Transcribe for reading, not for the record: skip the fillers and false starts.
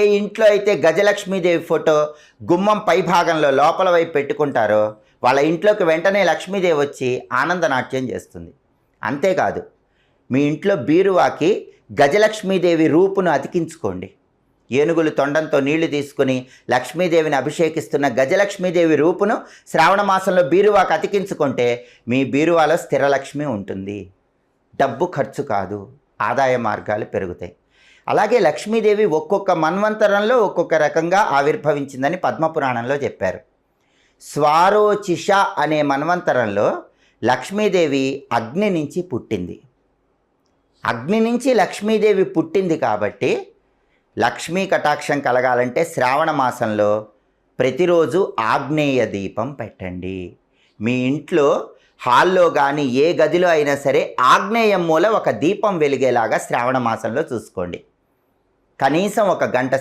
ఏ ఇంట్లో అయితే గజలక్ష్మీదేవి ఫోటో గుమ్మం పై భాగంలో లోపల వైపు పెట్టుకుంటారో వాళ్ళ ఇంట్లోకి వెంటనే లక్ష్మీదేవి వచ్చి ఆనందనాట్యం చేస్తుంది. అంతేకాదు, మీ ఇంట్లో బీరువాకి గజలక్ష్మీదేవి రూపును అతికించుకోండి. ఏనుగులు తొండంతో నీళ్లు తీసుకుని లక్ష్మీదేవిని అభిషేకిస్తున్న గజలక్ష్మీదేవి రూపును శ్రావణ మాసంలో బీరువాకి అతికించుకుంటే మీ బీరువాలో స్థిరలక్ష్మి ఉంటుంది. డబ్బు ఖర్చు కాదు, ఆదాయ మార్గాలు పెరుగుతాయి. అలాగే లక్ష్మీదేవి ఒక్కొక్క మన్వంతరంలో ఒక్కొక్క రకంగా ఆవిర్భవించిందని పద్మపురాణంలో చెప్పారు. స్వారోచిష అనే మన్వంతరంలో లక్ష్మీదేవి అగ్ని నుంచి పుట్టింది. అగ్ని నుంచి లక్ష్మీదేవి పుట్టింది కాబట్టి లక్ష్మీ కటాక్షం కలగాలంటే శ్రావణ మాసంలో ప్రతిరోజు ఆగ్నేయ దీపం పెట్టండి. మీ ఇంట్లో హాల్లో కానీ ఏ గదిలో అయినా సరే ఆగ్నేయం మూల ఒక దీపం వెలిగేలాగా శ్రావణ మాసంలో చూసుకోండి. కనీసం 1 గంట సేపు